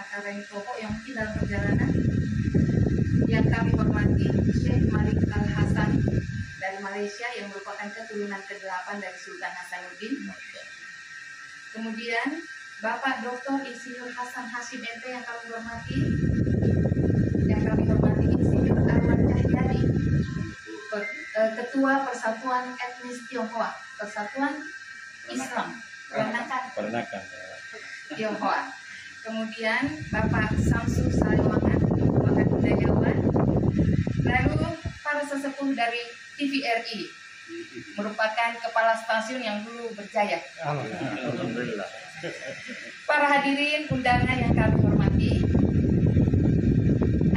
perkara yang pokok yang mungkin dalam perjalanan. Yang kami hormati Syekh Malik Al-Hasan dari Malaysia yang merupakan keturunan ke-8 dari Sultan Hasanuddin. Kemudian Bapak Dr. Insinyur Hasan Hashim MT yang kami hormati, Insinyur Arman Cahyadi, Ketua Persatuan Etnis Tionghoa, Persatuan Islam Peranakan Tionghoa. Kemudian Bapak Samsul Saliwangan, merupakan budayawan. Lalu para sesepuh dari TVRI, merupakan kepala stasiun yang dulu berjaya. Alhamdulillah. Para hadirin undangan yang kami hormati,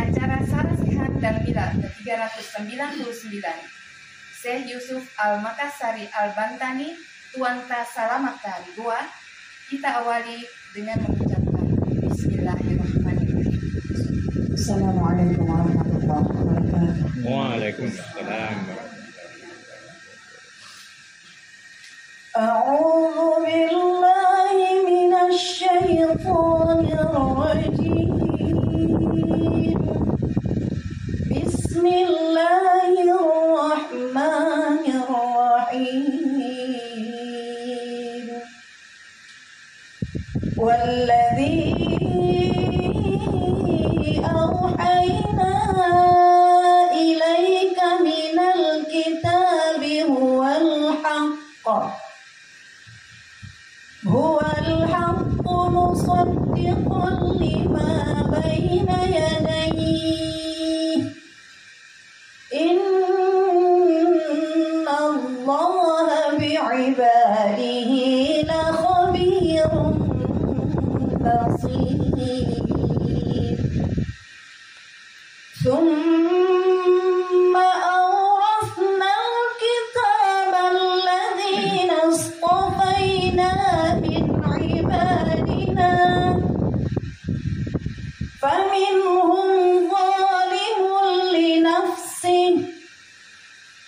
acara Sarasihan dan Milad ke-399 Syekh Yusuf Al-Makassari Al-Bantani Tuanta Salamata Goa, kita awali dengan mengucapkan Bismillahirrahmanirrahim. Assalamualaikum warahmatullahi wabarakatuh. Waalaikumsalam. A'udzu billahi minasy syaithanir rajim. Bismillahirrahmanirrahim. Walladzi أوحينا إليك من الكتاب هو الحق مصدقا لما بين يديه إن الله بعباده لخبير بصير. ثم أورثنا الكتاب الذين اصطفينا من عبادنا فمنهم ظالم لنفسه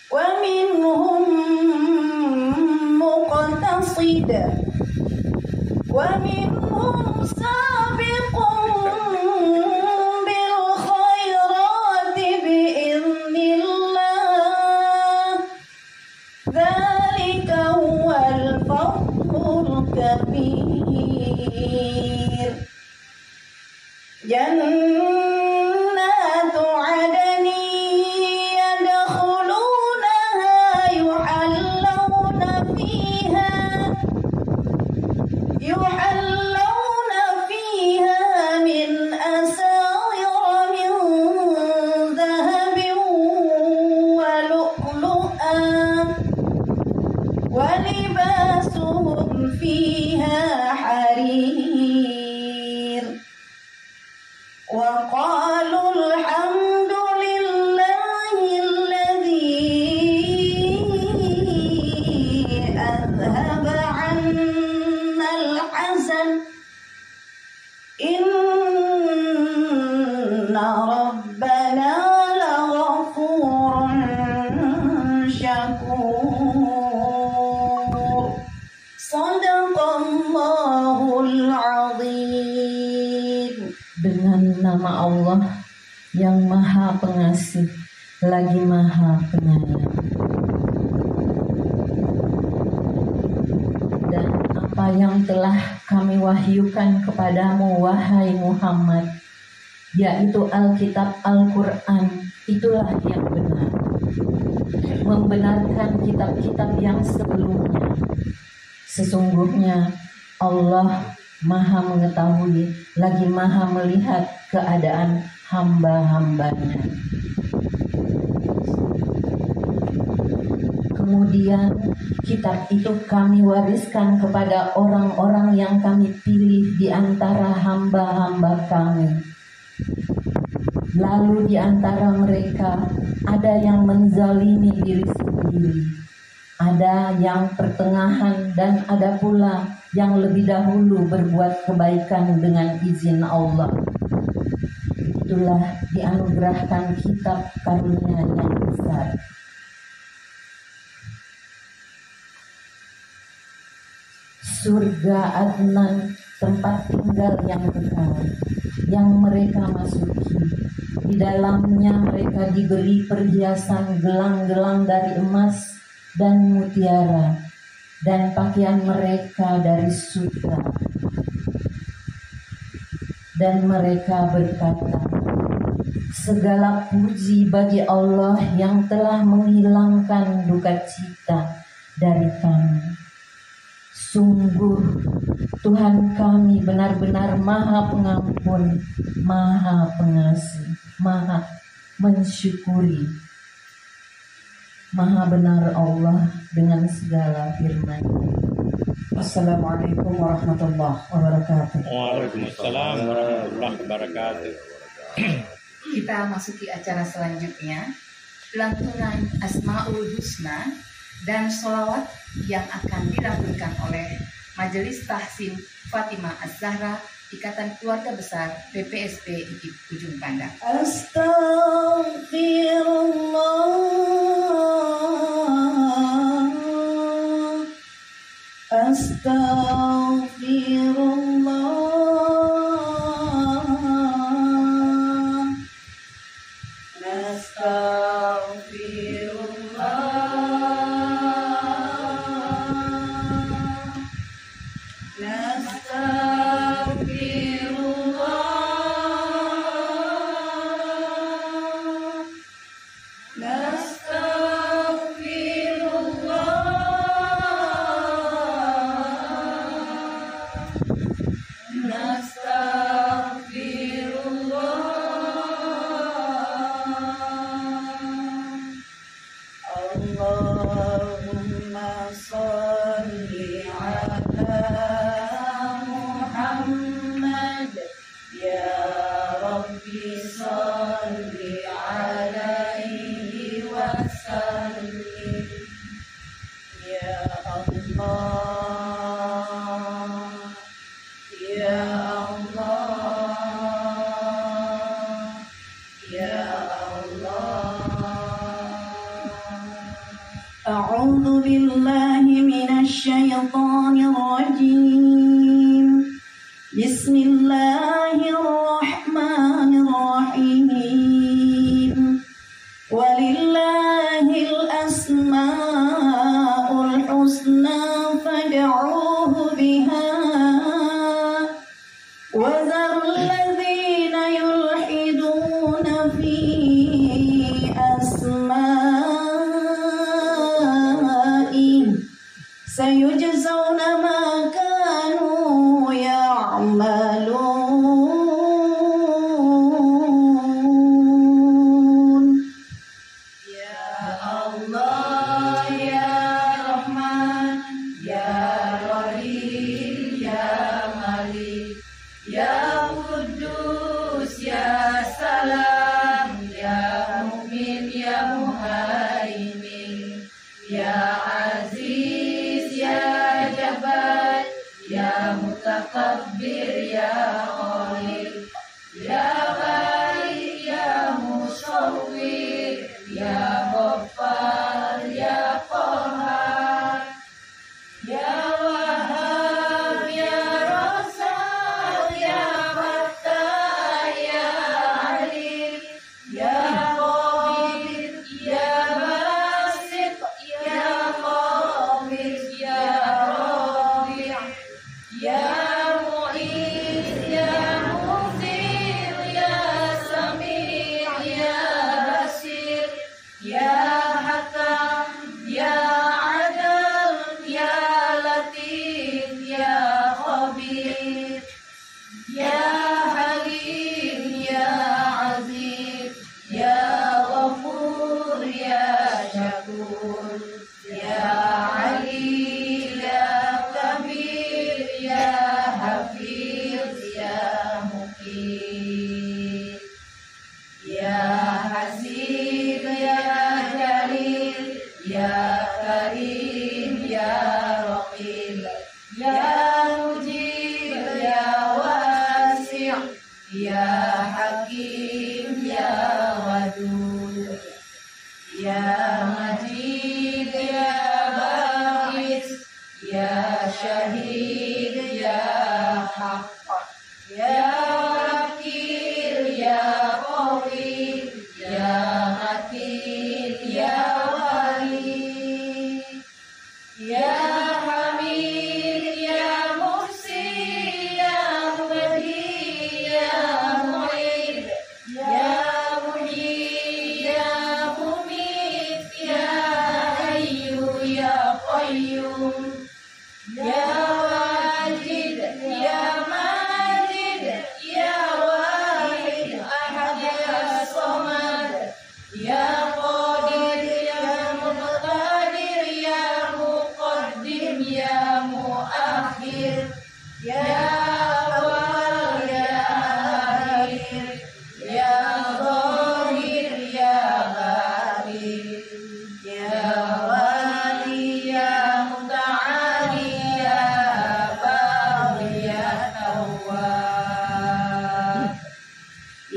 ومنهم مقتصد ومنهم سابق كبير. جنات عدن يدخلونها يحلون فيها من أساور من ذهب ولؤلؤا ولباسهم فيها حرير. وقالوا الحمد لله الذي أذهب عنا الحزن إن ربنا لغفور شكور. Sadaqallahul azim. Dengan nama Allah yang Maha Pengasih lagi Maha Penyayang. Dan apa yang telah kami wahyukan kepadamu wahai Muhammad, yaitu Alkitab Al-Quran, itulah yang benar, membenarkan kitab-kitab yang sebelumnya. Sesungguhnya Allah Maha mengetahui lagi Maha melihat keadaan hamba-hambanya. Kemudian kitab itu kami wariskan kepada orang-orang yang kami pilih di antara hamba-hamba kami. Lalu di antara mereka ada yang menzalimi diri sendiri, ada yang pertengahan, dan ada pula yang lebih dahulu berbuat kebaikan dengan izin Allah. Itulah dianugerahkan kitab karunia yang besar. Surga Adnan, tempat tinggal yang kekal. yang mereka masuki. Di dalamnya mereka diberi perhiasan gelang-gelang dari emas dan mutiara, dan pakaian mereka dari sutra. Dan mereka berkata, segala puji bagi Allah yang telah menghilangkan duka cita dari kami. Sungguh Tuhan kami benar-benar Maha Pengampun, Maha Pengasih, Maha mensyukuri. Maha benar Allah dengan segala firman-Nya. Assalamualaikum warahmatullahi wabarakatuh. Waalaikumsalam warahmatullahi wabarakatuh. Kita masuki acara selanjutnya, lantunan Asmaul Husna dan sholawat yang akan dilantunkan oleh Majelis Tahsin Fatimah Az-Zahra Ikatan Keluarga Besar PPSP IKIP Ujung Pandang. Allahumma sholli ala Muhammad, ya Rabbi sholli alaihi wa sallim. Ya Allah, ya Allah, ya Allah. A'udzu billahi minasy syaithanir rajim. Bismillahirrahmanirrahim. Walillahil asmaul husna fad'uuhu biha wa dharul ladzina yulhiduna fi sayujzauna ma kanu ya'malun. Ya Allah, ya Rahman, ya Rahim, ya Malik, ya Quddus, ya Salam, ya Mu'min, ya Muhaimin, ya Mutakabbir, ya Khalid, ya Baik, ya Musawwir, ya Ghaffar, ya Qahhar, ya Wahhab, ya Razzaq, ya Fattah, ya Alim, ya Qabid, ya Basit, ya Qabid, ya Rabi', ya Syahid, ya Haqq, ya Wakil,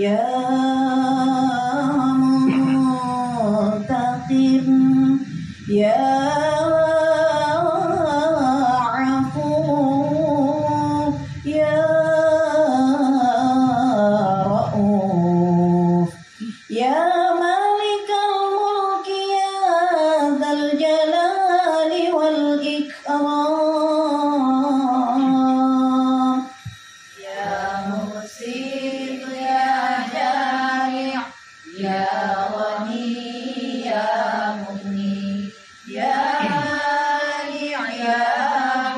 Ya Muntaqim, Ya Afu, Ya Rauf, Ya Malikal Mulki, Ya Dzal Jalali wal Ikram, Ya Musid, Ya Jami', Ya Ghani, Ya Mughni, Ya Mani', Ya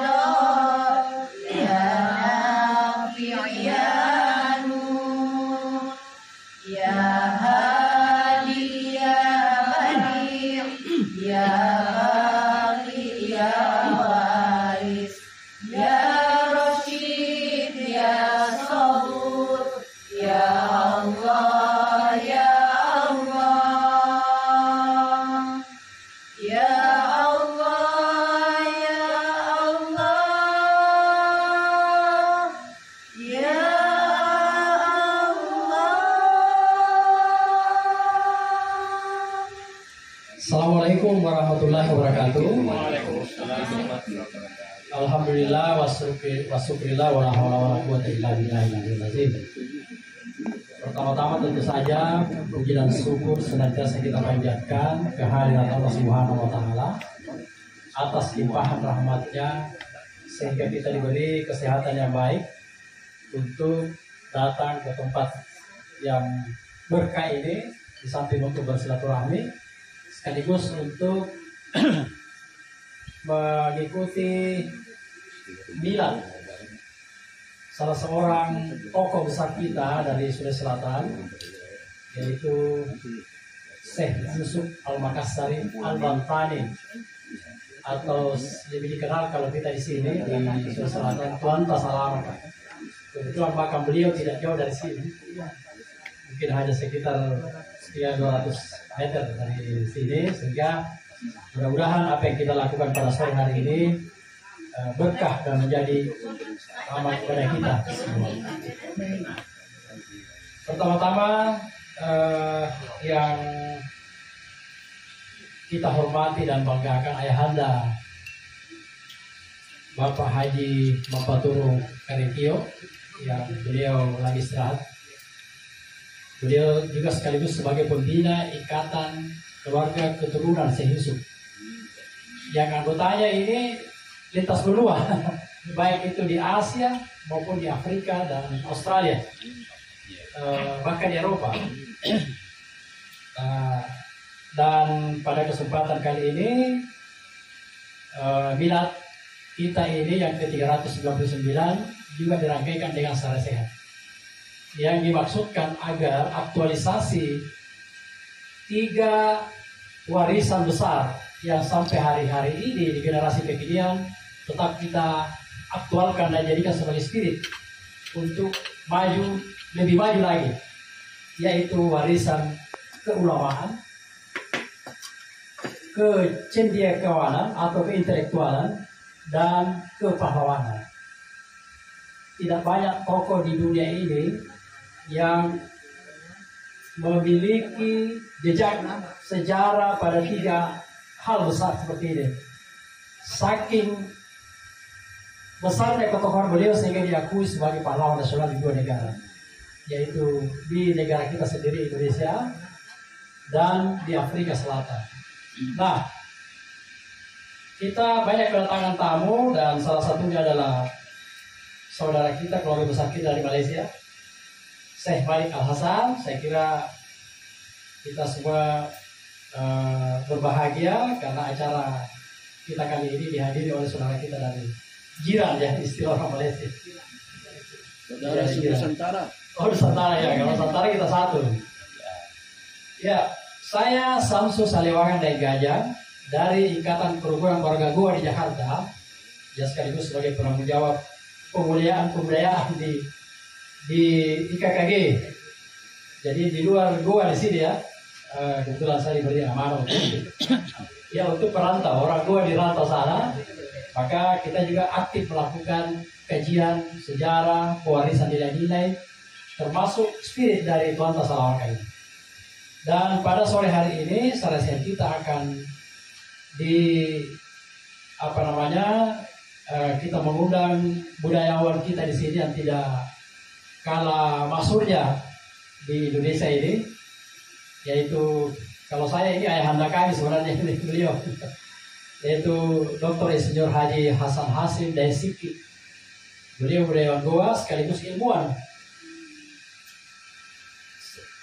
Dar, Ya Nafi', Ya Nur, Ya Hadi, Ya Badi', Ya Baqi, Ya Waris, Ya Rashid, Ya Sabur, Ya Allah, Ya Allah, Ya Allah, Ya Allah, Ya Allah. Assalamualaikum warahmatullahi wabarakatuh. Waalaikumsalam warahmatullahi wabarakatuh. Alhamdulillah wasukrillah wa la haula wa la quwwata illa billahil azim. Pertama-tama tentu saja puji dan syukur senantiasa kita panjatkan kehadirat Allah Subhanahu wa taala atas limpahan rahmatnya sehingga kita diberi kesehatan yang baik untuk datang ke tempat yang berkah ini, di samping untuk bersilaturahmi sekaligus untuk mengikuti milad salah seorang tokoh besar kita dari Sulawesi Selatan, yaitu Syekh Yusuf Al-Makassari Al-Bantani, atau lebih dikenal kalau kita di sini di Sulawesi Selatan Tuan Tasalam. Kebetulan makam beliau tidak jauh dari sini, mungkin hanya sekitar 200 meter dari sini, sehingga mudah-mudahan apa yang kita lakukan pada sore hari ini berkah dan menjadi amal kepada kita semua. Pertama-tama yang kita hormati dan banggakan ayahanda Bapak Haji Mapaturu Karikio yang beliau lagi istirahat. Beliau juga sekaligus sebagai pembina Ikatan Keluarga Keturunan Syekh Yusuf, yang anggotanya ini lintas benua, baik itu di Asia maupun di Afrika dan Australia, bahkan di Eropa. Dan pada kesempatan kali ini milad kita ini yang ke-399 juga dirangkaikan dengan secara sehat, yang dimaksudkan agar aktualisasi 3 warisan besar yang sampai hari-hari ini di generasi kekinian tetap kita aktualkan dan jadikan sebagai spirit untuk maju, lebih maju lagi, yaitu warisan keulamaan, kecendekiawanan atau keintelektualan, dan kepahlawanan. Tidak banyak tokoh di dunia ini yang memiliki jejak sejarah pada 3 hal besar seperti ini. Saking besarnya ketokohan beliau sehingga diakui sebagai pahlawan nasional di 2 negara, yaitu di negara kita sendiri Indonesia dan di Afrika Selatan. Nah, kita banyak kedatangan tamu dan salah satunya adalah saudara kita, keluarga besar kita dari Malaysia, Syekh Malik Al-Hasan. Saya kira kita semua berbahagia karena acara kita kali ini dihadiri oleh saudara kita dari jiran, ya, istilah orang Malaysia. Saudara Nusantara. Oh, Nusantara, ya. Kalau Nusantara kita satu. Ya, saya Samsu Salewangan dari Gajah dari Ikatan Kerukunan Keluarga Goa di Jakarta, ya, sekaligus sebagai penanggung jawab pembudayaan di IKKG. Jadi di luar Goa di sini, ya. Kebetulan saya diberi amanah ya untuk perantau, orang Goa di rantau sana, maka kita juga aktif melakukan kajian sejarah, pewarisan nilai-nilai termasuk spirit dari Tuan Tasalawaka ini. Dan pada sore hari ini Sarasian kita akan kita mengundang budayawan kita di sini yang tidak kalah masyhurnya di Indonesia ini, yaitu kalau saya ini ayahanda kami sebenarnya ini beliau, yaitu Dr. Insinyur Haji Hasan Hasim Daisiki. Beliau budayawan Goa sekaligus ilmuwan.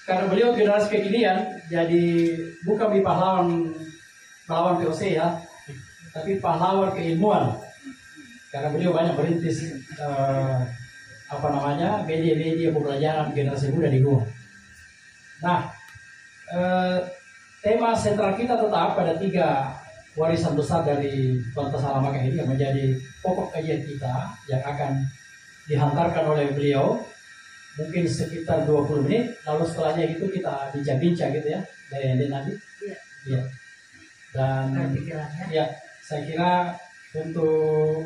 Karena beliau generasi kekinian, jadi bukan di pahlawan POC ya, tapi pahlawan keilmuan. Karena beliau banyak merintis media-media pembelajaran generasi muda di Goa. Nah, tema sentral kita tetap pada 3 warisan besar dari Tuan Tasalawaka ini yang menjadi pokok kajian kita yang akan dihantarkan oleh beliau. Mungkin sekitar 20 menit, lalu setelahnya itu kita bincang-bincang gitu ya, dari nanti. Iya. Dan ya, saya kira untuk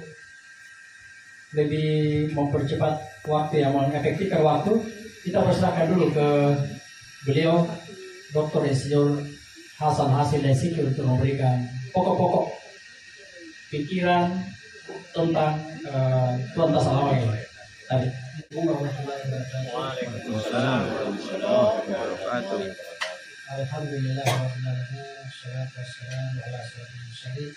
lebih mempercepat waktu yang mengefektifkan waktu, kita persilakan dulu ke beliau Dr. Insinyur Hasan Hasim Daisiki untuk memberikan pokok-pokok pikiran tentang Tuan Tasalawaka ini tadi. Waalaikumsalam warahmatullahi wabarakatuh. Alhamdulillahirrahmanirrahim. Salatu wassalamu ala asyrafil mursalin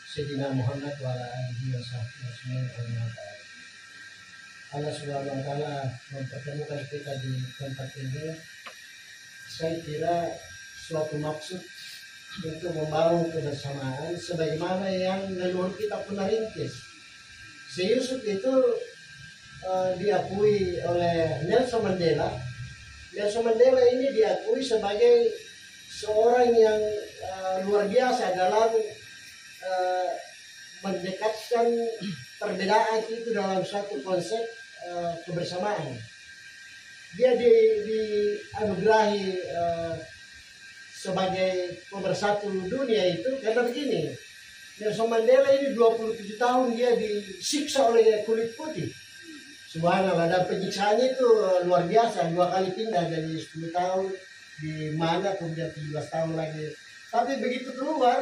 Sayyidina Muhammad wa ala alihi wa sahbihi ajma'in. Allah Subhanahu wa taala mempertemukan kita di tempat ini. Saya kira suatu maksud untuk membangun kebersamaan sebagaimana yang leluhur kita pernah rintis. Si Yusuf itu diakui oleh Nelson Mandela. Nelson Mandela ini diakui sebagai seorang yang luar biasa dalam mendekatkan perbedaan itu dalam satu konsep kebersamaan. Dia dianugerahi sebagai pemersatu dunia itu karena begini. Nelson Mandela ini 27 tahun dia disiksa oleh kulit putih. Subhanallah, dan penyiksaannya itu luar biasa. 2 kali pindah dari 10 tahun di mana, kemudian 17 tahun lagi. Tapi begitu keluar,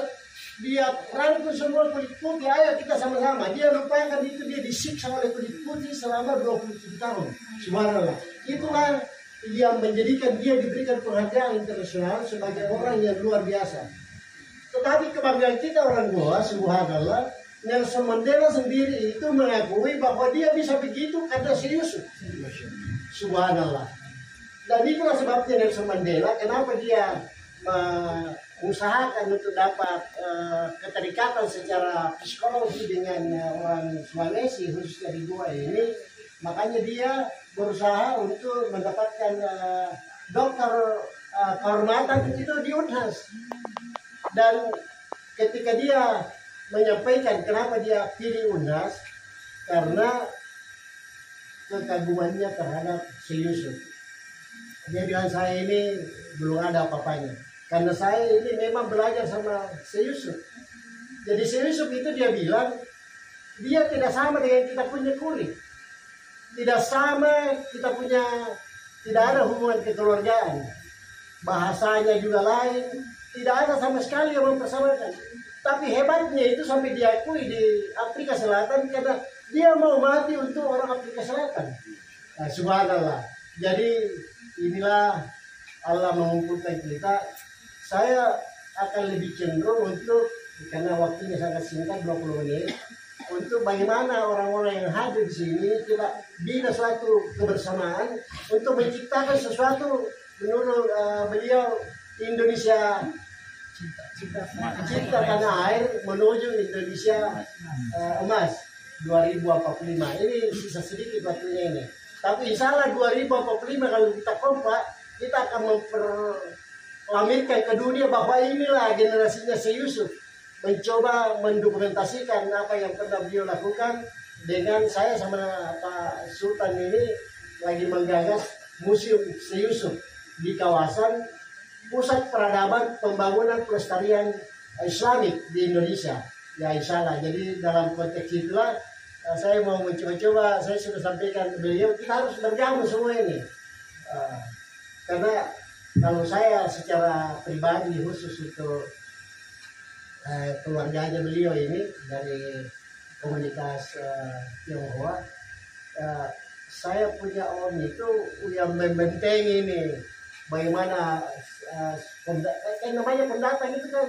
dia rangkul semua kulit putih, ayo kita sama-sama. Dia lupakan itu, dia disiksa oleh kulit putih selama 27 tahun. Subhanallah. Itulah yang menjadikan dia diberikan penghargaan internasional sebagai orang yang luar biasa. Tetapi kebanggaan kita orang Goa, subhanallah, Nelson Mandela sendiri itu mengakui bahwa dia bisa begitu karena si Yusuf. Subhanallah. Dan itulah sebabnya Nelson Mandela, kenapa dia mengusahakan untuk dapat keterikatan secara psikologi dengan orang Sulawesi, khususnya di Goa ini. Makanya dia berusaha untuk mendapatkan dokter kehormatan itu di Unhas. Dan ketika dia menyampaikan kenapa dia pilih Unhas, karena kekagumannya terhadap si Yusuf. Dia bilang, saya ini belum ada apa-apanya, karena saya ini memang belajar sama si Yusuf. Jadi si Yusuf itu dia bilang, dia tidak sama dengan kita punya kulit, tidak sama, kita punya, tidak ada hubungan kekeluargaan, bahasanya juga lain, tidak ada sama sekali yang mempersamakan. Tapi hebatnya itu sampai diakui di Afrika Selatan karena dia mau mati untuk orang Afrika Selatan. Nah, subhanallah. Jadi inilah Allah mengumpulkan kita. Saya akan lebih cenderung untuk, karena waktunya sangat singkat 20 menit, untuk bagaimana orang-orang yang hadir di sini kita bina suatu kebersamaan untuk menciptakan sesuatu menurut beliau Indonesia cipta tanah air menuju Indonesia emas 2045. Ini sisa sedikit waktunya ini. Tapi insya Allah 2045 kalau kita kompak, kita akan memperlamirkan ke dunia bahwa inilah generasinya si Yusuf. Mencoba mendokumentasikan apa yang pernah beliau lakukan. Dengan saya sama Pak Sultan ini lagi menggagas Museum si Yusuf di kawasan pusat peradaban pembangunan pelestarian Islamik di Indonesia. Ya insya Allah. Jadi dalam konteks itulah saya mau mencoba-coba, saya sudah sampaikan ke beliau, kita harus bergabung semua ini. Karena kalau saya secara pribadi khusus untuk keluarganya beliau ini dari komunitas Tionghoa, saya punya om itu yang membentengi ini bagaimana kan namanya pendatang itu kan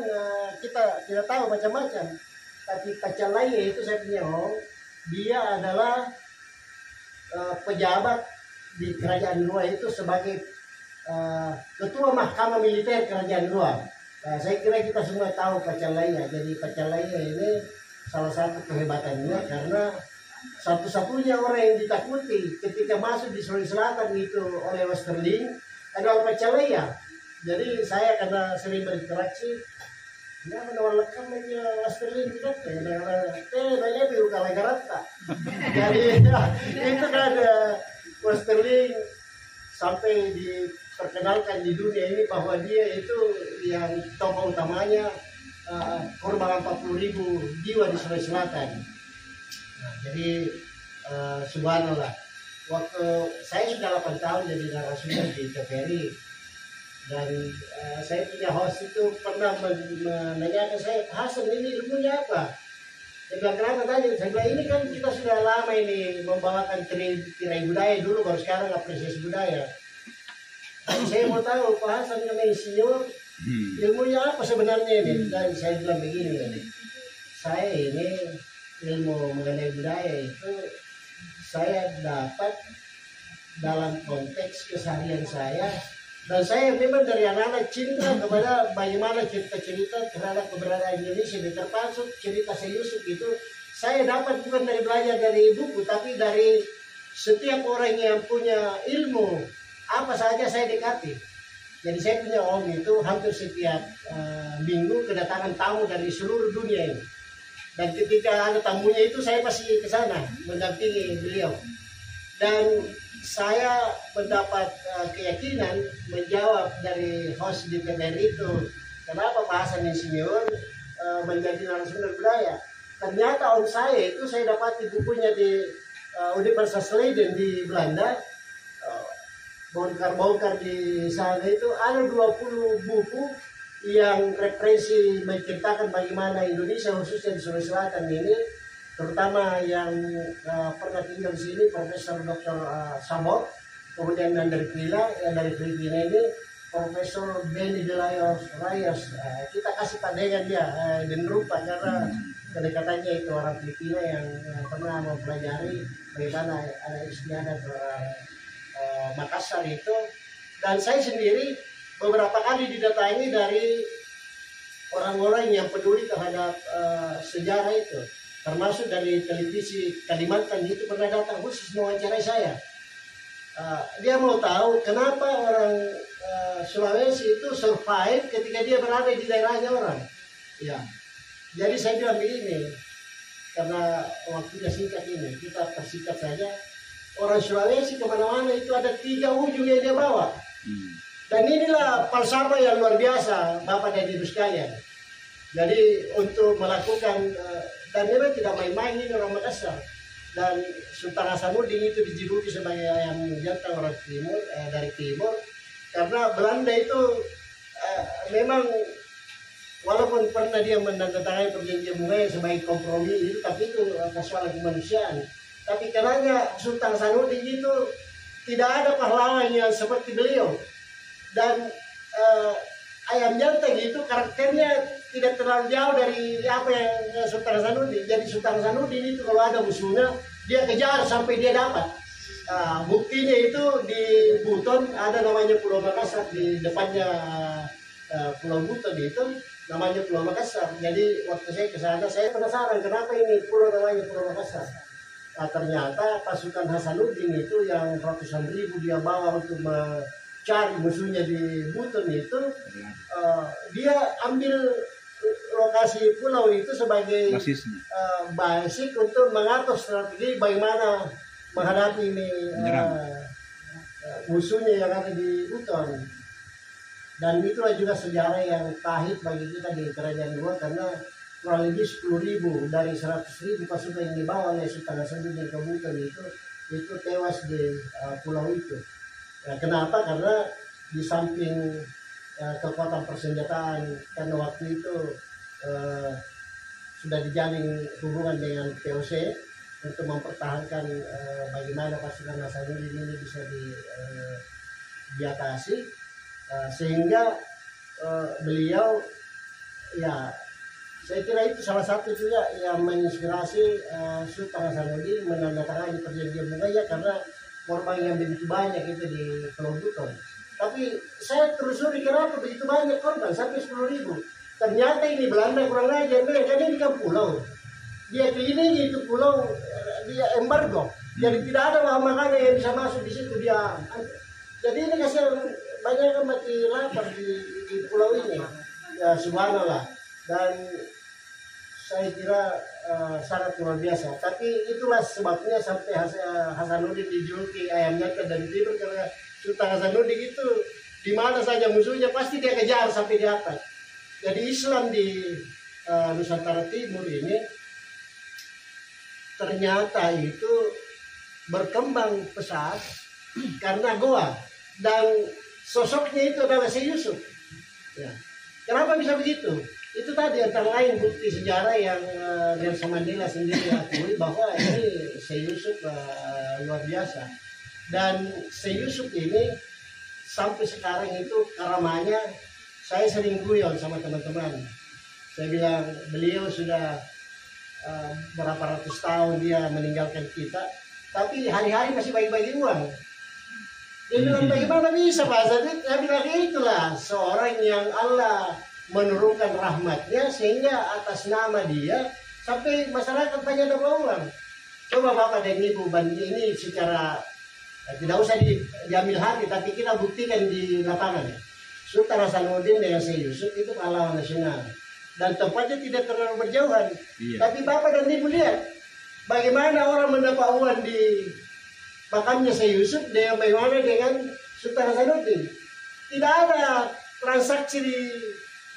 kita tidak tahu macam-macam, tapi Pacalaya itu saya punya om, dia adalah pejabat di Kerajaan Goa itu sebagai ketua mahkamah militer Kerajaan Goa. Nah, saya kira kita semua tahu Pacalaya. Jadi Pacalaya ini salah satu kehebatannya karena satu-satunya orang yang ditakuti ketika masuk di Sulawesi Selatan itu oleh Westerling adalah Pacalaya. Jadi saya karena sering berinteraksi, ya menawar lekam aja Westerling kita, nanya itu kalau garata. Jadi itu kan Westerling sampai diperkenalkan di dunia ini bahwa dia itu yang tokoh utamanya korban 40.000 jiwa di Sulawesi Selatan. Nah, jadi subhanallah, waktu saya sudah 8 tahun jadi narasumber di TVRI dan saya punya host itu pernah menanyakan saya, Hasan ini ilmunya apa? Saya bilang kenapa tanya? Saya bilang ini kan kita sudah lama ini membawakan tirai budaya dulu, baru sekarang apresiasi budaya. Dan saya mau tahu Pak Hasan kan insinyur, ilmunya apa sebenarnya ini? Dan saya bilang begini, saya ini ilmu mengenai budaya itu saya dapat dalam konteks keseharian saya. Dan saya memang dari anak-anak cinta kepada bagaimana cerita-cerita terhadap keberadaan Indonesia, termasuk cerita Syekh Yusuf itu saya dapat bukan dari belajar dari buku, tapi dari setiap orang yang punya ilmu apa saja saya dekati. Jadi saya punya om itu hampir setiap minggu kedatangan tamu dari seluruh dunia ini. Dan ketika ada tamunya itu saya pasti ke sana mendampingi beliau. Dan saya mendapat keyakinan menjawab dari host di TVRI itu, kenapa Pak Hasan insinyur menjadi narasumber budaya. Ternyata om saya itu saya dapati bukunya di Universitas Leiden di Belanda, bongkar-bongkar di sana itu ada 20 buku yang referensi menceritakan bagaimana Indonesia khususnya di Sulawesi Selatan ini, terutama yang pernah tinggal di sini Profesor Dr. Sabot, kemudian dari Krila yang dari Filipina ini Profesor Benny de Rayas. Kita kasih pandangan dia dan rupa karena kedekatannya itu orang Filipina yang pernah mempelajari bagaimana anak istiadat Makassar itu. Dan saya sendiri beberapa kali didatangi dari orang-orang yang peduli terhadap sejarah itu, termasuk dari televisi Kalimantan itu pernah datang khusus mewawancarai saya. Dia mau tahu kenapa orang Sulawesi itu survive ketika dia berada di daerahnya orang. Ya, jadi saya bilang begini, karena waktunya singkat ini kita persingkat saja. Orang Sulawesi kemana-mana itu ada 3 ujung yang dia bawa. Dan inilah falsafah yang luar biasa Bapak dan Ibu sekalian. Jadi untuk melakukan dan memang tidak main-main ini orang Makassar. Dan Sultan Hasanuddin itu dijuluki sebagai ayam jantan orang timur, dari timur. Karena Belanda itu memang walaupun pernah dia menandatangani perjanjian Bunga sebagai kompromi itu, tapi itu persoalan kemanusiaan. Tapi karena Sultan Hasanuddin itu tidak ada pahlawan yang seperti beliau. Dan ayam jantan itu karakternya tidak terlalu jauh dari apa yang Sultan Hasanuddin. Jadi Sultan Hasanuddin itu kalau ada musuhnya dia kejar sampai dia dapat. Buktinya itu di Buton ada namanya Pulau Makassar, di depannya Pulau Buton itu namanya Pulau Makassar. Jadi waktu saya ke sana saya penasaran kenapa ini pulau namanya Pulau Makassar. Ternyata pasukan Hasanuddin itu yang ratusan ribu dia bawa untuk mencari musuhnya di Buton itu, dia ambil lokasi pulau itu sebagai basic untuk mengatur strategi bagaimana menghadapi ini musuhnya yang ada di Buton. Dan itulah juga sejarah yang pahit bagi kita di Kerajaan Goa karena kurang lebih 10.000 dari 100.000 pasukan yang dibawa oleh Sultan Hasanuddin ke Buton itu tewas di pulau itu. Nah, kenapa? Karena di samping kekuatan persenjataan, karena waktu itu sudah dijalin hubungan dengan POC untuk mempertahankan bagaimana pasukan Hasanuddin ini bisa diatasi, sehingga beliau, ya saya kira itu salah satu juga yang menginspirasi Sultan Hasanuddin menandatangani perjanjian Bungaya, karena korban yang begitu banyak itu di Pulau Buton. Tapi saya telusuri kenapa begitu banyak korban sampai 10.000. Ternyata ini Belanda kurang ajar, kan ini kan pulau. Dia kelilingi itu pulau, dia embargo. Jadi tidak ada bahan makanan yang bisa masuk di situ dia. Jadi ini kasihan banyak yang mati lapar di pulau ini. Ya subhanallah. Dan saya kira sangat luar biasa. Tapi itulah sebabnya sampai Hasanuddin dijuluki ayam jantan dari timur, karena Sultan Hasanuddin itu di mana saja musuhnya pasti dia kejar sampai di atas. Jadi Islam di Nusantara Timur ini ternyata itu berkembang pesat karena Goa, dan sosoknya itu adalah Syekh Yusuf. Ya. Kenapa bisa begitu? Itu tadi antara lain bukti sejarah yang Nelson Mandela sendiri akui bahwa ini Syekh Yusuf luar biasa. Dan Syekh Yusuf ini sampai sekarang itu karamanya, saya sering guyon sama teman-teman. Saya bilang beliau sudah berapa ratus tahun dia meninggalkan kita, tapi hari-hari masih bagi-bagi uang. Dia bilang bagaimana bisa Pak Zadid? Saya bilang itulah seorang yang Allah menurunkan rahmatnya sehingga atas nama dia sampai masyarakat banyak dapat uang. Coba Bapak dan Ibu banding ini secara tidak usah diambil hati, tapi kita buktikan di lapangan. Sultan Hasanuddin dengan Syekh Yusuf itu pahlawan nasional, dan tempatnya tidak terlalu berjauhan. Iya. Tapi Bapak dan Ibu lihat bagaimana orang mendapat uang di makamnya Syekh Yusuf dengan bagaimana dengan Sultan Hasanuddin. Tidak ada transaksi di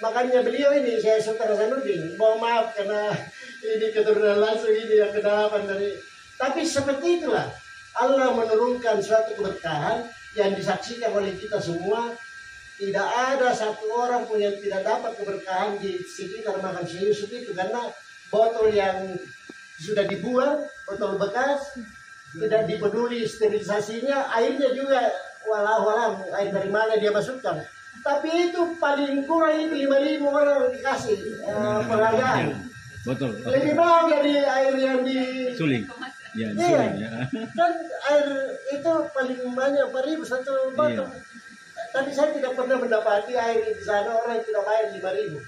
makamnya beliau ini, saya Sultan Hasanuddin. Mohon maaf karena ini keturunan langsung ini yang ke-8 dari. Tapi seperti itulah Allah menurunkan suatu keberkahan yang disaksikan oleh kita semua. Tidak ada satu orang pun yang tidak dapat keberkahan di sekitar makam Syekh Yusuf itu, karena botol yang sudah dibuang, botol bekas, tidak dipeduli sterilisasinya, airnya juga walau air dari mana dia masukkan. Tapi itu paling kurang itu 5.000 orang dikasih penghargaan. Betul. Lebih mahal dari air yang di Suling. Ya, iya. suling ya. Kan air itu paling banyak 4.000 satu botol. Iya. Tapi saya tidak pernah mendapati air di sana orang yang tidak bayar 5.000.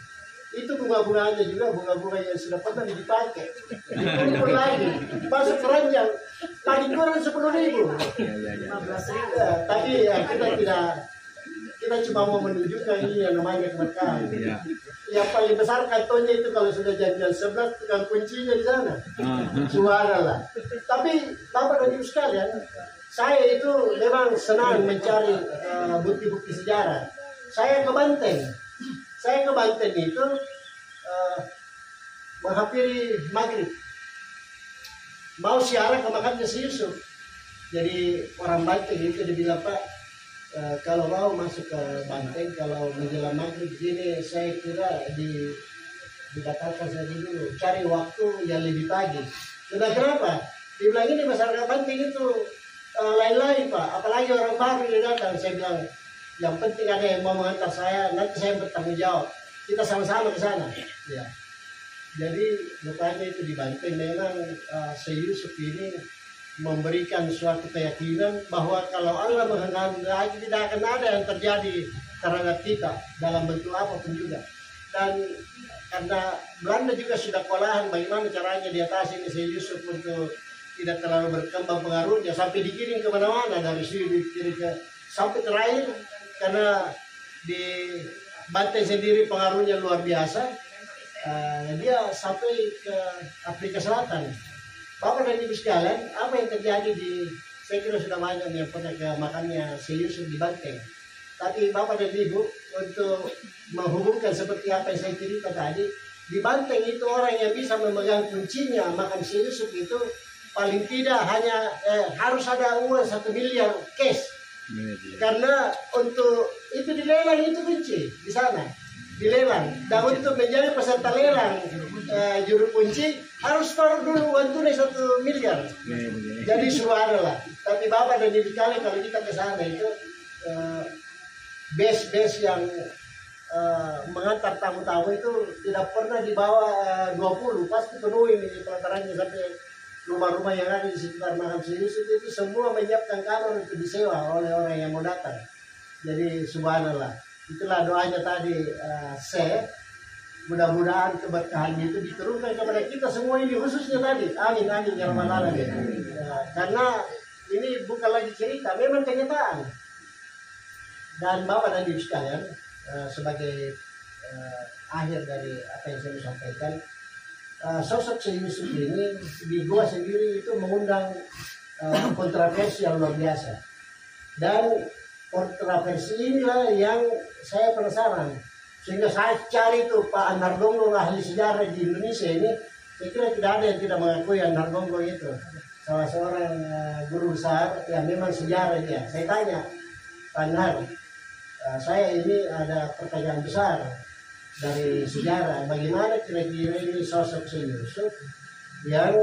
Itu bunga-bunganya juga bunga-bunga yang sudah pernah dipakai. Dikumpul lagi, masuk keranjang, paling kurang 10.000. 15.000. Ya, tapi ya, kita cuma mau menunjukkan ini yang namanya keberkahan. Ya. Yang paling besar kantonnya itu kalau sudah jam 11 tukang kuncinya di sana. Subhanallah. Tapi Bapak dan Ibu sekalian, saya itu memang senang mencari bukti-bukti sejarah. Saya ke Banten. Saya ke Banten itu menghampiri maghrib. Mau siarah ke makamnya Syekh Yusuf. Jadi orang Banten itu dia bilang, Pak, kalau mau masuk ke Banten, kalau menjelang maghrib gini, saya kira dibatalkan saja dulu. Cari waktu yang lebih pagi. Sudah kenapa? Dia bilang ini masyarakat Banten itu lain-lain Pak, apalagi orang baru yang datang. Saya bilang yang penting ada yang mau mengantar saya, nanti saya bertanggung jawab, kita sama-sama ke sana. Ya. Jadi rupanya itu di Banten memang Syekh Yusuf ini memberikan suatu keyakinan bahwa kalau Allah menghendaki tidak akan ada yang terjadi terhadap kita dalam bentuk apapun juga. Dan karena Belanda juga sudah kewalahan bagaimana caranya diatasi ini Syekh Yusuf untuk tidak terlalu berkembang pengaruhnya, sampai dikirim kemana-mana, dari sini dikirim ke sampai terakhir, karena di Banten sendiri pengaruhnya luar biasa, dia sampai ke Afrika Selatan. Bapak dan Ibu sekalian, apa yang terjadi saya kira sudah banyak yang pernah ke makamnya Syekh Yusuf di Banten. Tapi Bapak dan Ibu, untuk menghubungkan seperti apa yang saya cerita tadi, di Banten itu orang yang bisa memegang kuncinya makam Syekh Yusuf itu paling tidak hanya harus ada uang 1 miliar cash Karena untuk itu dilelang itu kunci di sana, dilelang. Dan untuk menjadi peserta lelang juru kunci harus taruh dulu uang tunai 1 miliar. Jadi suara lah. Tapi Bapak dan Ibu kali kalau kita ke sana itu base yang mengantar tamu-tamu itu tidak pernah di bawah 20, pasti penuh ini pelatarannya sampai rumah-rumah yang ada di sekitar Makam Syekh Yusuf itu semua menyiapkan kamar untuk disewa oleh orang yang mau datang. Jadi subhanallah, itulah doanya tadi mudah-mudahan keberkahan itu diturunkan kepada kita semua ini khususnya tadi. Amin amin ya rabbal alamin. Karena ini bukan lagi cerita, memang kenyataan. Dan Bapak dan Ibu sekalian, sebagai akhir dari apa yang saya sampaikan, sosok Syekh Yusuf ini di Goa sendiri itu mengundang kontroversi yang luar biasa. Dan kontroversi inilah yang saya penasaran. Sehingga saya cari itu Pak Anardongo, ahli sejarah di Indonesia ini, saya kira tidak ada yang tidak mengakui Anardongo itu. Salah seorang guru besar yang memang sejarah dia. Saya tanya, Pak Anar, saya ini ada pertanyaan besar dari sejarah, bagaimana kira-kira ini sosok Syekh Yusuf yang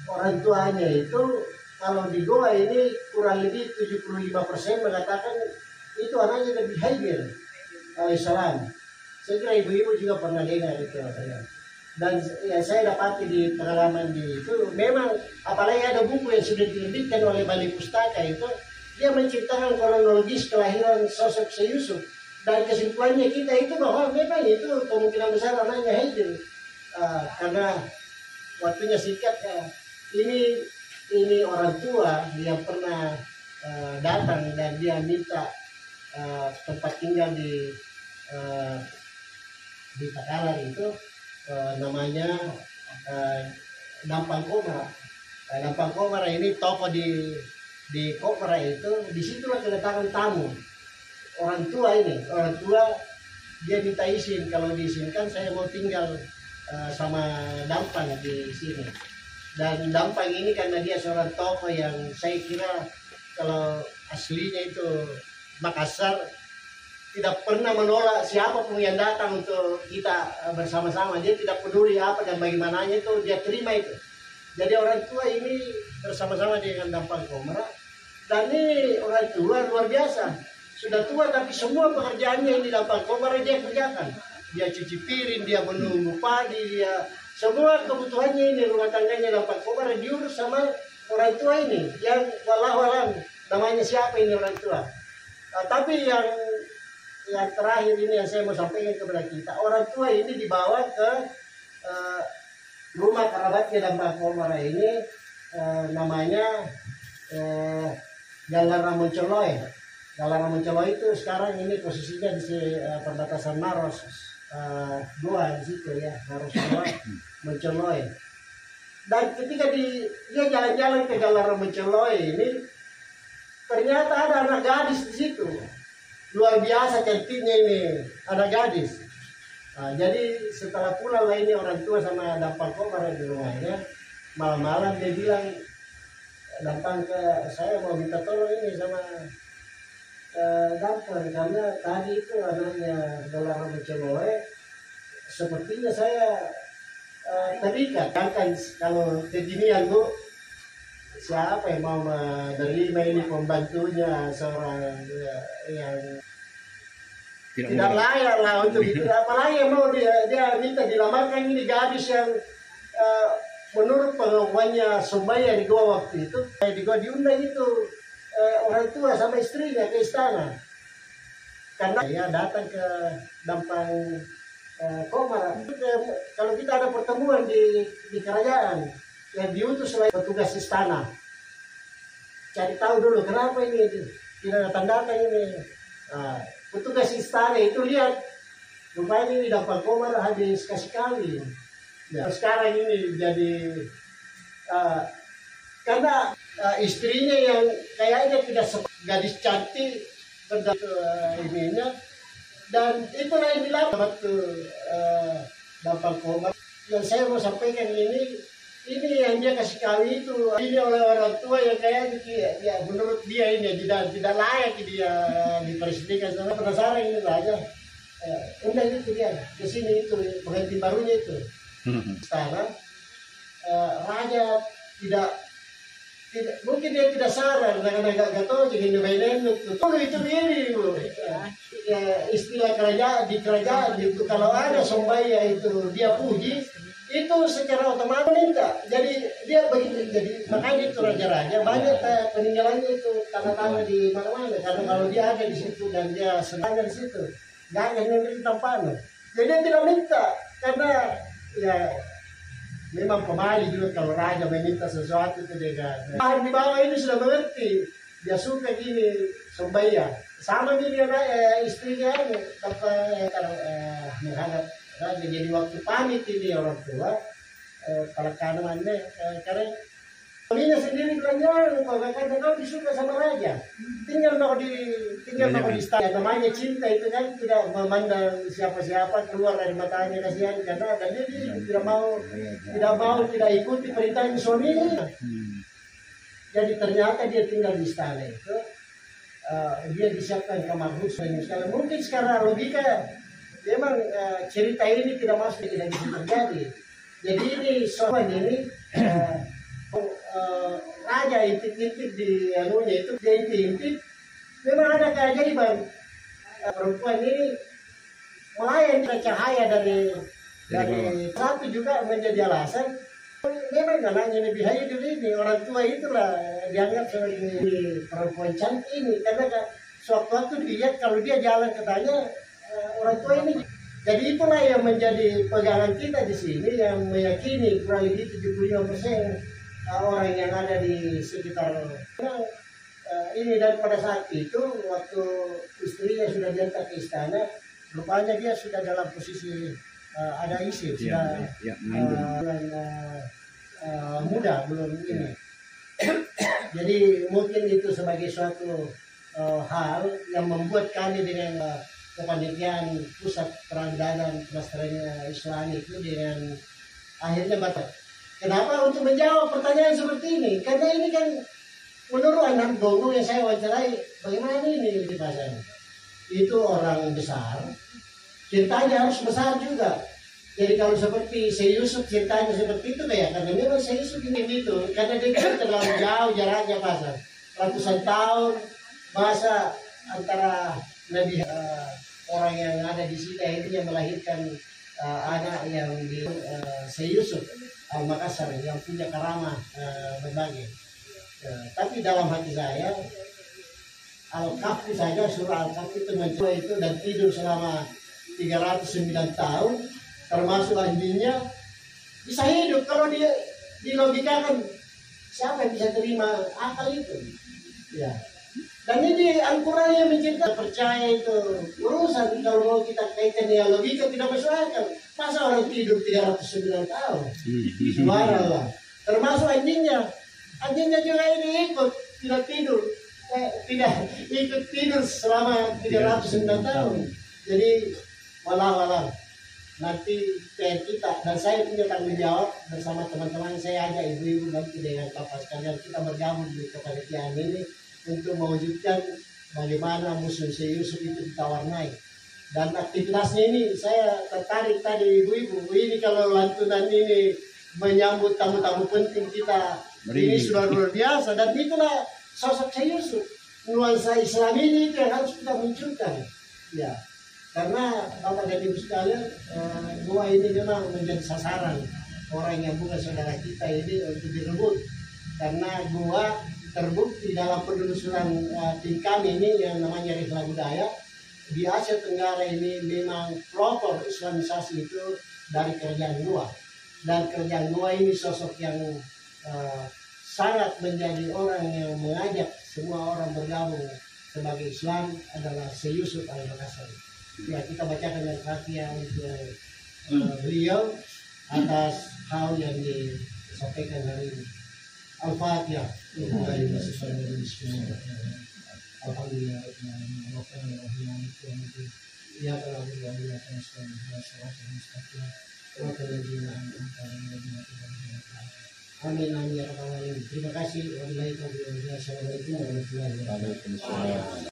orang tuanya itu kalau di Goa ini kurang lebih 75% mengatakan itu anaknya Nabi Khidir alaihissalam. Saya kira ibu-ibu juga pernah dengar itu. Dan ya, saya dapati di pengalaman di itu memang apalagi ada buku yang sudah diterbitkan oleh Balai Pustaka itu, dia menceritakan kronologis kelahiran sosok Syekh Yusuf. Dan kesimpulannya kita itu bahwa memang itu kemungkinan besar anaknya Khidir. Karena waktunya singkat ya. Ini orang tua yang pernah datang dan dia minta tempat tinggal di Takalar itu namanya Dampang Komara. Dampang Komara ini toko di Komara itu, disitulah kedatangan tamu. Orang tua dia minta izin, kalau diizinkan saya mau tinggal sama Dampang di sini. Dan Dampang ini karena dia seorang tokoh yang saya kira kalau aslinya itu Makassar tidak pernah menolak siapapun yang datang untuk kita bersama-sama. Dia tidak peduli apa dan bagaimananya itu dia terima itu. Jadi orang tua ini bersama-sama dengan Dampang Komara. Dan ini orang tua luar biasa. Sudah tua tapi semua pekerjaannya ini Dampang Komara dia kerjakan. Dia cuci piring, dia menunggu padi, dia semua kebutuhannya ini rumah tangganya Dampang Komara diurus sama orang tua ini. Yang walau namanya siapa ini orang tua. Tapi yang terakhir ini yang saya mau sampaikan kepada kita, orang tua ini dibawa ke rumah kerabatnya Dampang Komara ini, namanya Galar Ramoncoloi. Galar Ramoncoloi itu sekarang ini posisinya di perbatasan Maros, Goa di situ ya, Maros Goa, Moncoloi. Dan ketika dia jalan-jalan ke Galar Ramoncoloi ini, ternyata ada anak gadis di situ. Luar biasa cantiknya ini anak gadis. Jadi setelah pulang lah ini orang tua sama Dampang Komara di rumahnya, malam-malam dia bilang, Dampang saya mau minta tolong ini sama Dampang, karena tadi itu anaknya Galar Ramoncoloi sepertinya saya terikat. Kan kalau kekinian Bu, siapa yang mau menerima ini pembantunya seorang yang tidak layak lah untuk itu. Apalagi yang mau dia minta dilamarkan ini gadis yang menurut pengakuannya Subaya di Goa waktu itu, di Goa diundang itu orang tua sama istrinya ke istana. Karena ya datang ke Dampang Komara. Kalau kita ada pertemuan di kerajaan, yang diutus oleh petugas istana, cari tahu dulu kenapa ini tidak datang ini. Petugas istana itu lihat rupanya ini Dampang Komara habis kasih kawin. Ya, sekarang ini jadi karena istrinya yang kayaknya tidak gadis cantik ininya, dan itulah yang dilakukan waktu Dampang Komara. Yang saya mau sampaikan ini ini yang dia kasih kawin itu ini oleh orang tua yang kayak ya menurut dia ini tidak layak dia dipresentasikan. Sama penasaran ini raja. Udah itu dia kesini itu pengantin barunya itu. Sekarang raja tidak mungkin dia tidak sadar dengan agak tahu jadi mainan itu ini ya, istilah kerajaan di itu kalau ada sombaya itu dia puji itu secara otomatis minta jadi dia begitu jadi makanya itu raja-raja banyak peninggalannya itu tanda-tanda di mana-mana karena kalau dia ada di situ dan dia senang di situ nggak akan memberi tampanan jadi dia tidak minta karena ya memang pemalu juga kalau raja meminta sesuatu itu dia kan. Di bawah ini sudah mengerti. Dia suka gini sombaya. Sama ini dia istrinya dapat menghadap raja. Jadi waktu pamit ini orang tua kalau kanuannya karena Lina sendiri bilang jangan karena kau disuka sama raja. Tinggal mau di istana. Namanya cinta itu kan tidak memandang siapa-siapa keluar dari matanya kasihan karena dan dia tidak ikuti perintah suaminya. Jadi ternyata dia tinggal di istana itu dia disiapkan kamar khusus. Mungkin secara logika memang cerita ini tidak bisa terjadi. Jadi ini soal ini raja intip-intip di anunya itu dia intip memang ada keajaiban perempuan ini melayani cahaya dari satu juga menjadi alasan memang anaknya lebih hidup ini orang tua itulah dianggap sebagai perempuan cantik ini karena suatu-waktu dilihat kalau dia jalan katanya orang tua ini jadi itulah yang menjadi pegangan kita di sini yang meyakini kurang lebih 75% orang yang ada di sekitar ini dan pada saat itu waktu istrinya sudah diantar ke istana rupanya dia sudah dalam posisi ada isi sudah muda belum ini jadi mungkin itu sebagai suatu hal yang membuat kami dengan kepanitiaan pusat peradaban pelestarian Islam itu dengan akhirnya batal. Kenapa? Untuk menjawab pertanyaan seperti ini. Karena ini kan menurut anak Gongo yang saya wawancarai, bagaimana ini di pasar? Itu orang besar, cintanya harus besar juga. Jadi kalau seperti Syekh Yusuf cintanya seperti itu ya, karena memang Syekh Yusuf ini itu, karena dia terlalu jauh jaraknya pasar. Ratusan tahun masa antara Nabi orang yang ada di sini akhirnya melahirkan anak yang di Syekh Yusuf Al-Makassar yang punya karamah berbagai. Tapi dalam hati saya Al-Kahfi saja surah Al-Kahfi itu mencoba itu dan tidur selama 309 tahun termasuk anjingnya bisa hidup kalau dia dilogikakan siapa yang bisa terima akal itu ya. Dan ini Al-Quran yang mencipta percaya itu urusan kalau mau kita kaitkan dengan logika tidak masuk akal. Masa orang tidur 309 tahun? Subhanallah. Termasuk anjingnya. Anjingnya juga ini ikut tidak tidur. Tidak ikut tidur selama 309 tahun. Jadi walau nanti kita dan saya punya tanggung jawab bersama teman-teman saya ajak ibu-ibu nanti dengan bapak sekalian kita bergabung di kepanitiaan ini untuk mewujudkan bagaimana musuh Syekh Yusuf itu kita warnai. Dan aktivitasnya ini saya tertarik tadi ibu-ibu ini kalau lantunan ini menyambut tamu-tamu penting kita ini sudah luar biasa dan itulah sosok Syekh Yusuf nuansa Islam ini yang harus kita munculkan ya karena Bapak dan Ibu sekalian gua ini memang menjadi sasaran orang yang bukan saudara kita ini untuk direbut karena gua terbukti dalam penelusuran tim kami ini yang namanya Risla Budaya di Asia Tenggara ini memang pelopor Islamisasi itu dari kerajaan Goa dan kerajaan Goa ini sosok yang sangat menjadi orang yang mengajak semua orang bergabung sebagai Islam adalah Syekh Yusuf Al-Makassar. Ya kita bacakan dengan perhatian untuk beliau atas hal yang disampaikan hari ini. Al-Fatihah. Alhamdulillah. Ya Amin amin ya rabbal alamin. Terima kasih. Wabillahi taufiq wal hidayah. Assalamualaikum warahmatullahi wabarakatuh. Waalaikumsalam.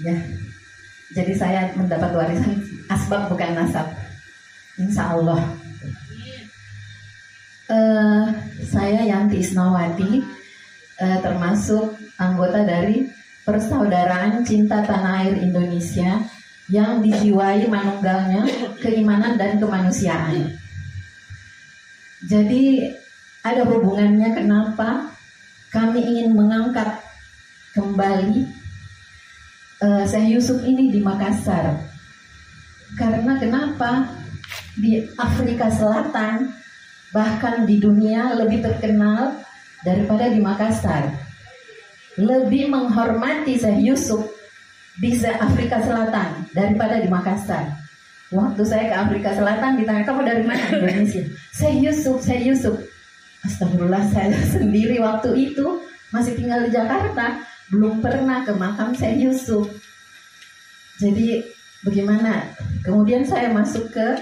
Ya, jadi saya mendapat warisan asbab bukan nasab, insya Allah. Saya Yanti Isnawati, termasuk anggota dari Persaudaraan Cinta Tanah Air Indonesia yang dijiwai manunggalnya keimanan dan kemanusiaan. Jadi ada hubungannya kenapa kami ingin mengangkat kembali Syekh Yusuf ini di Makassar. Karena kenapa di Afrika Selatan bahkan di dunia lebih terkenal daripada di Makassar. Lebih menghormati Syekh Yusuf di Afrika Selatan daripada di Makassar. Waktu saya ke Afrika Selatan ditanya, kamu dari mana? Indonesia. Syekh Yusuf. Astagfirullah, saya sendiri waktu itu masih tinggal di Jakarta, belum pernah ke makam Syekh Yusuf. Jadi bagaimana? Kemudian saya masuk ke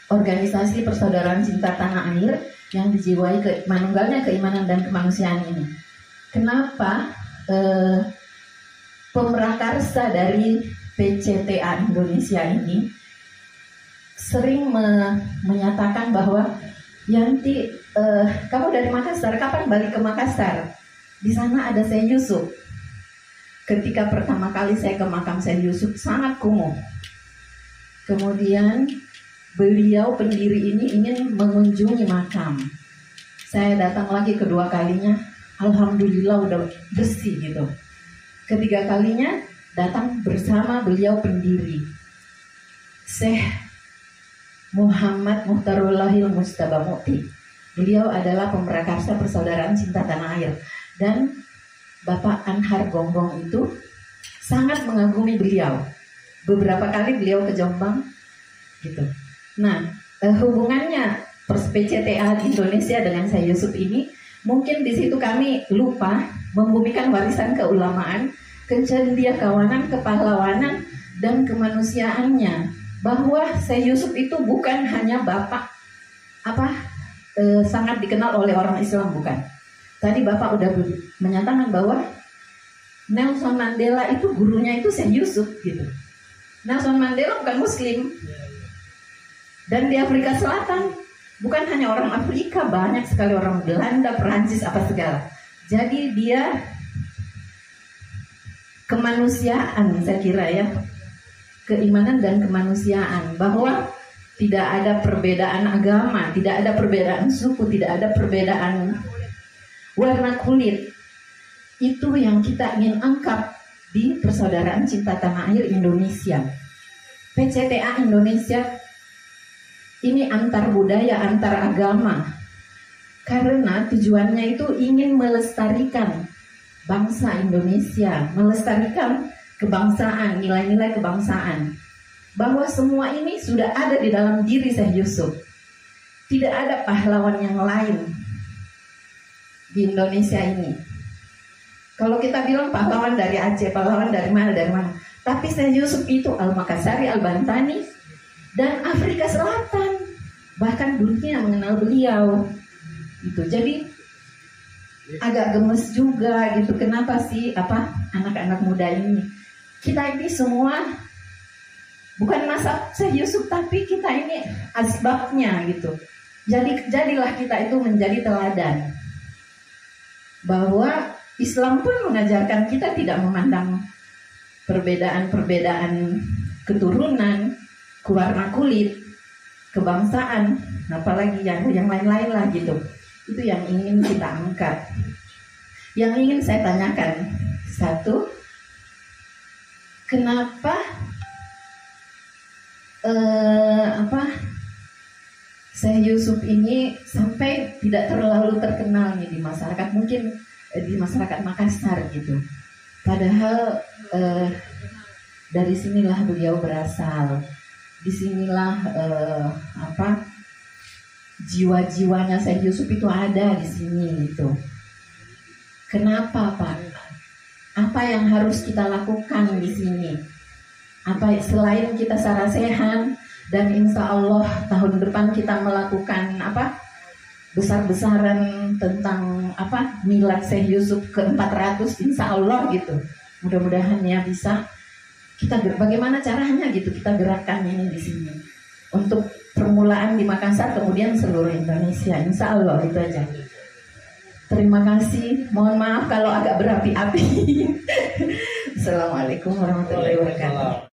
organisasi Persaudaraan Cinta Tanah Air yang dijiwai manunggalnya keimanan dan kemanusiaan ini. Kenapa pemrakarsa dari PCTA Indonesia ini sering menyatakan bahwa Yanti, kamu dari Makassar, kapan balik ke Makassar? Di sana ada Syekh Yusuf. Ketika pertama kali saya ke makam Syekh Yusuf sangat kumuh. Kemudian beliau pendiri ini ingin mengunjungi makam. Saya datang lagi kedua kalinya, alhamdulillah udah bersih gitu. Ketiga kalinya datang bersama beliau pendiri, Syekh Muhammad Muhtarullahil Mujtaba Mukti. Beliau adalah pemrakarsa Persaudaraan Cinta Tanah Air. Dan Bapak Anhar Gonggong itu sangat mengagumi beliau. Beberapa kali beliau ke Jombang gitu. Nah, hubungannya PCTA Indonesia dengan Syekh Yusuf ini, mungkin di situ kami lupa membumikan warisan keulamaan, kecendiakawanan, kepahlawanan, dan kemanusiaannya. Bahwa Syekh Yusuf itu bukan hanya bapak sangat dikenal oleh orang Islam, bukan. Tadi Bapak udah menyatakan bahwa Nelson Mandela itu gurunya itu Syekh Yusuf gitu. Nelson Mandela bukan Muslim. Dan di Afrika Selatan bukan hanya orang Afrika, banyak sekali orang Belanda, Perancis, apa segala. Jadi dia kemanusiaan, saya kira ya, keimanan dan kemanusiaan, bahwa tidak ada perbedaan agama, tidak ada perbedaan suku, tidak ada perbedaan warna kulit. Itu yang kita ingin angkat di Persaudaraan Cinta Tanah Air Indonesia. PCTA Indonesia ini antar budaya, antar agama, karena tujuannya itu ingin melestarikan bangsa Indonesia, melestarikan kebangsaan, nilai-nilai kebangsaan, bahwa semua ini sudah ada di dalam diri Syekh Yusuf. Tidak ada pahlawan yang lain di Indonesia ini. Kalau kita bilang pahlawan dari Aceh, pahlawan dari mana, tapi Syekh Yusuf itu Al-Makassari, Al-Bantani, dan Afrika Selatan. Bahkan dunia mengenal beliau. Gitu. Jadi agak gemes juga gitu. Kenapa sih anak-anak muda ini? Kita ini semua bukan nasab Syekh Yusuf, tapi kita ini asbabnya gitu. Jadilah kita itu menjadi teladan. Bahwa Islam pun mengajarkan kita tidak memandang perbedaan-perbedaan keturunan, warna kulit, kebangsaan, apalagi yang lain-lain lah gitu. Itu yang ingin kita angkat. Yang ingin saya tanyakan, satu, kenapa Syekh Yusuf ini sampai tidak terlalu terkenal nih di masyarakat, mungkin di masyarakat Makassar gitu. Padahal dari sinilah beliau berasal. Disinilah jiwa-jiwanya Syekh Yusuf itu ada di sini gitu. Kenapa Pak? Apa yang harus kita lakukan di sini? Apa selain kita sarasehan dan insya Allah tahun depan kita melakukan besar-besaran tentang milad Syekh Yusuf ke-400 insya Allah gitu. Mudah-mudahan ya bisa kita bagaimana caranya gitu kita gerakkan ini di sini untuk permulaan di Makassar kemudian seluruh Indonesia insya Allah. Itu aja. Terima kasih. Mohon maaf kalau agak berapi-api. Assalamualaikum warahmatullahi wabarakatuh.